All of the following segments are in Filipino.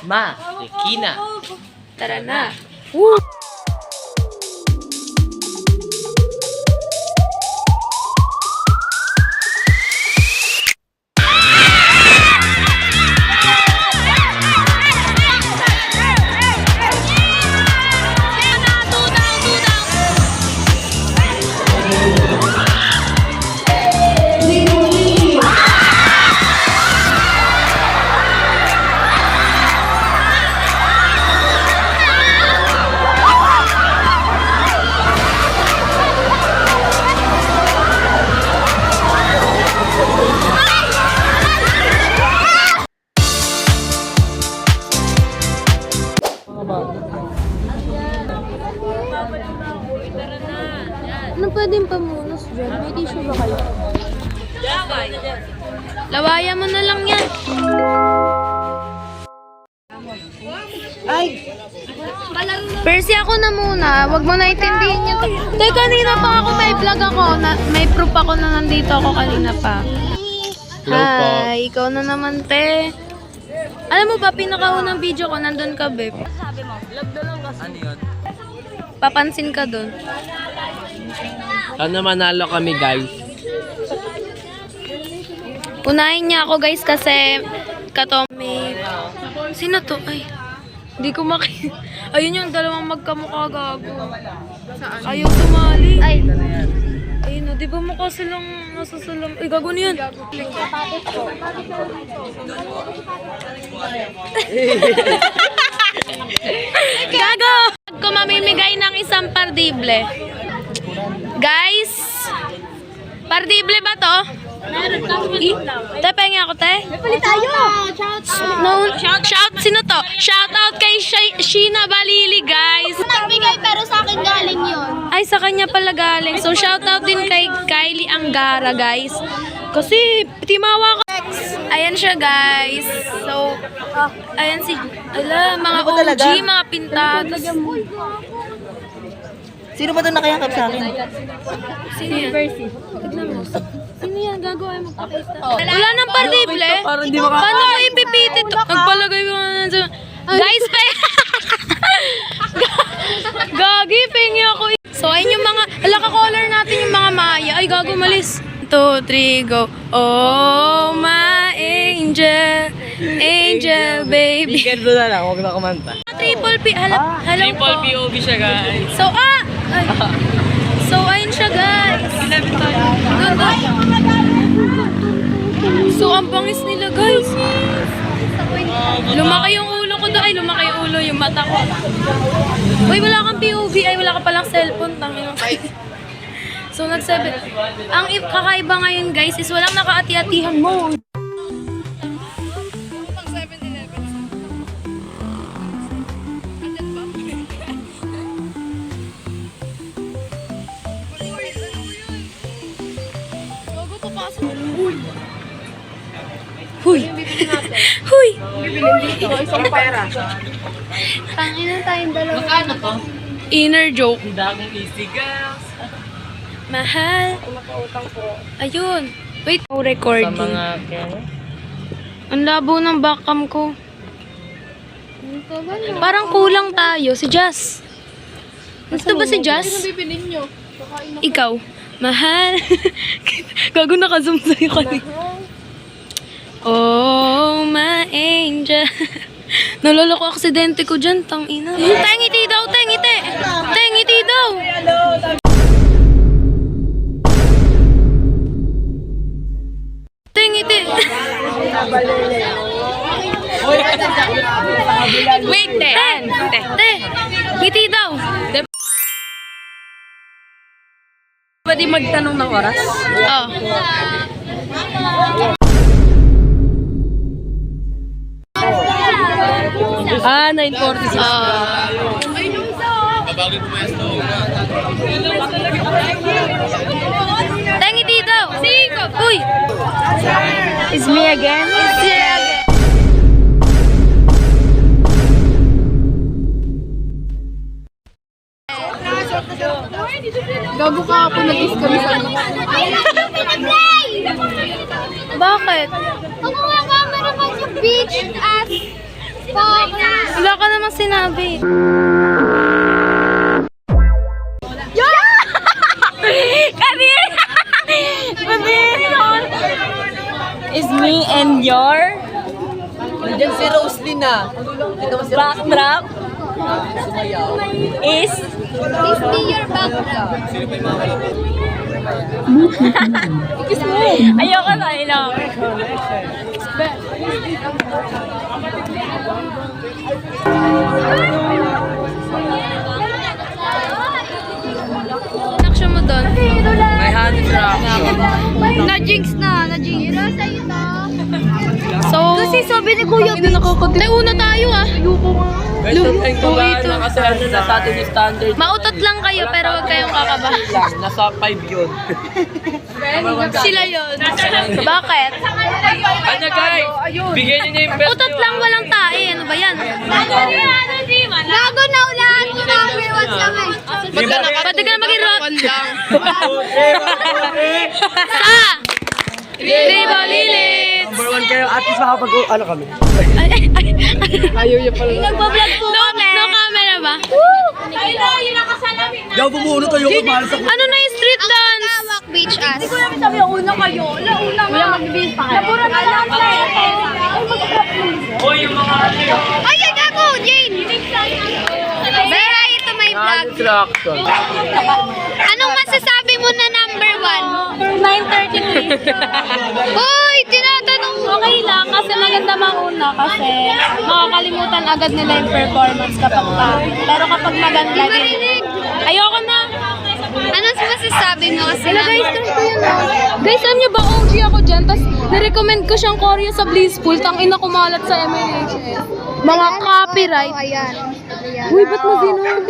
Ma, Rekina. Tara na. Woo! Ano pwedeng pamunas dyan? May tissue ba kayo? Lawayan mo na lang yan. Ay! Percy, ako na muna. Huwag mo naintindihin yun. Teka, kanina pa ako may vlog ako. May proof ako na nandito ako kanina pa. Hi, ikaw na naman, te. Alam mo ba, pinakaunang video ko, nandun ka, Beb. Ano yun? Papansin ka dun. Sana manalo kami, guys. Unahin niya ako, guys, kasi Katomi. Sino to? Ay, hindi ko makita. Ayun yung dalawang magkamukha gago. Ayaw sumali. Ay! Ayun o, di ba mukha silang nasusulam? Ay, gago na yan. Gago! Ko mamimigay ng isang pardible. Guys, pardible ba to? Te, pengi ako, te. Palit tayo! No, shout, sino to? Shout out kay Sheena Balili, guys. Nagbigay pero sa akin galing yun. Ay, sa kanya pala galing. So, shout out din kay Kylie Angara, guys. Kasi, timawa ko. Ayan siya, guys. So, ayan si, mga OG, mga pintados. Sino ba doon nakayakap sa akin? Sino yan? Tignan mo. Sino yan? Gagawa yung magpapista. Wala nang pardible. Parang di maka- Paano ko ipipitit? Nagpalagay ko na sa... Guys, Gagi, pengi ako. So, ayun yung mga... Ka-color natin yung mga Maya. Ay, gago, malis. 2, 3, go. Oh, my angel. Angel, baby. Weekend doon na lang, huwag na kumanta. Triple P. Hello Triple po. POV siya, guys. So, ay. So, ayun siya, guys. Doon. So, ang bangis nila, guys. Lumaki yung ulo ko doon. Ay, lumaki yung ulo, yung mata ko. Uy, wala kang POV. Ay, wala ka palang cellphone. Tangin. So, nag-7. Ang kakaiba ngayon, guys, is walang nakaati-atihan mo. Huy! Huy! Isang pera. Tangin na tayong dalawa. Magkano to? Inner joke. Hindi akong easy, guys. Mahal. Makautang po. Ayun. Wait. Sa Recording. mga kaya. Ang labo ng backcam ko. Ano pa ba no? Parang kulang tayo. Si Jazz. Gusto ba si Jazz? Bibilin nyo. Kakain na. Ikaw. Mahal. Gago naka-zoom sa'yo kanina. Oh, my angel. Nalala ko aksidente ko dyan, tang ina. Tengiti daw, tengiti. Tengiti daw. Tengiti. Wait, te. Te. Ngiti daw. Pwede magtanong ng oras? Oh. 9:46. Tengiti daw. Uy. It's me again? It's me again. Gago ka ako nag-is kami sa Bakit? Ako nga camera pa sa beach at Wala ka namang sinabi. Is me and your Nandiyan si Roslyn na. backdrop is Please be your background. ayoko na ilang. Action mo doon. May hand traction. Na-jinx na. Na-jinx. So, kasi sabi ni Kuya Vince. Tayo una tayo ah. Guys, something ko ba na kasi ano na sa atin yung standard. Mautot lang kayo pero wag kayong kakaba. Lang, nasa 5 yun. Sila yun. Bakit? Ano guys? Bigyan niyo na yung best Utot lang walang tae. Ano ba yan? Gago na ulaan ko number 1 sa may. Pwede ka na maging rock. Sa! Libo Lilit! Number 1 kayo, at least makapag ano kami. Ayaw niya pala. Nagpa-vlog po kami. No camera ba? Yaw, bumuno tayo kung mahal sa Ano na yung street dance? Tawak beach ass. Hindi ko namin sabi, una kayo. Una nga. Magbibihis pa kayo. Napura na lang kayo. Hoy, yung mga Ay, gago! Jane! Vera, ito may vlog. hand traction. Anong masasabi mo na number 1? 9:33. Uy, tinatanong mo. Okay lang kasi maganda mauna kasi makakalimutan agad nila yung performance kapag pero kapag maganda din. Ayoko na. Anong masasabi mo kasi Guys, guys, alam niyo ba OG ako dyan? Tapos nirecommend ko siyang choreo sa Blissful. Tangina kumalat sa MLHS. Mga copyright. Ayan. Uy, ba't mo ginawin?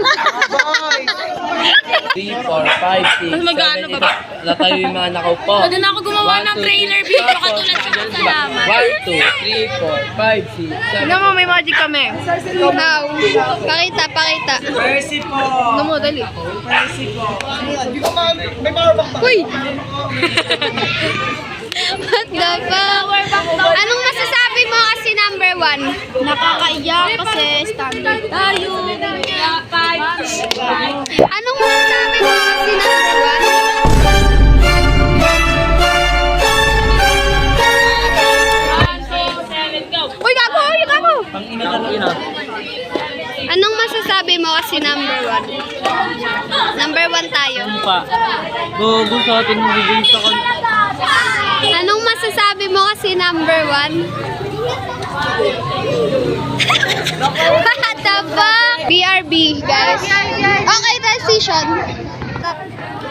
3, 4, 5, 6, Mas magkano 7, ba? Natayo yung mga nakaw po. Pwede na ako gumawa ng trailer video katulad sa kasalaman. 1, 2, 3, 4, 5, 6, 7. Tignan mo, may magic kami. Now, pakita, pakita. Mercy po! Tignan mo, dali. Mercy po! Uy! What the fuck? Anong masasabi mo kasi number 1? Nakakaiyak kasi standard tayo. Anong masasabi mo kasi number 1? Uy, gago! Uy, gago! Pang-ina ka na. Anong masasabi mo kasi number 1? Number 1 tayo. Pa. Gogo sa atin bigay sa kan. Anong masasabi mo kasi number 1? What the fuck? BRB, guys. Okay, transition.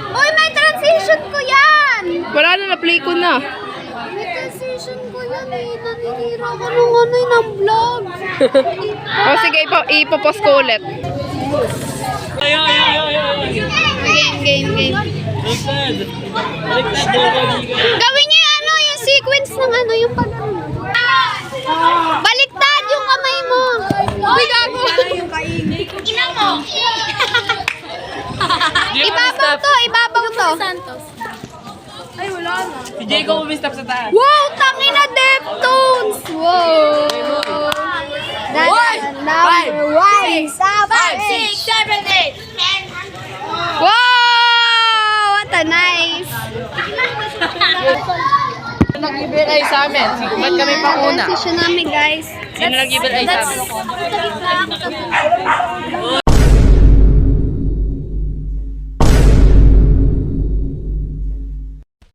Uy, may transition ko yan! Wala na, na-play ko na. May transition ko yan eh. Naninira ko nung ano eh, ng vlog. O sige, ipopost ko ulit. Ay. Game. Baliktad. Baliktad, gogo. Gawin niyo yung ano, yung sequence ng ano, yung pag... Baliktad yung kamay mo! Uy, gago! Ina mo! Ibabaw to! Santos. Ay, wala na. Si Jacob umistap sa taas. Wow! Tangina Deftones! Wow! Number 1! 6, 7, 8. Wow! What a nice! Nag-ibigay sa amin. Ba't kami pang una? Transition namin, guys. Sino nag-ibigay sa amin?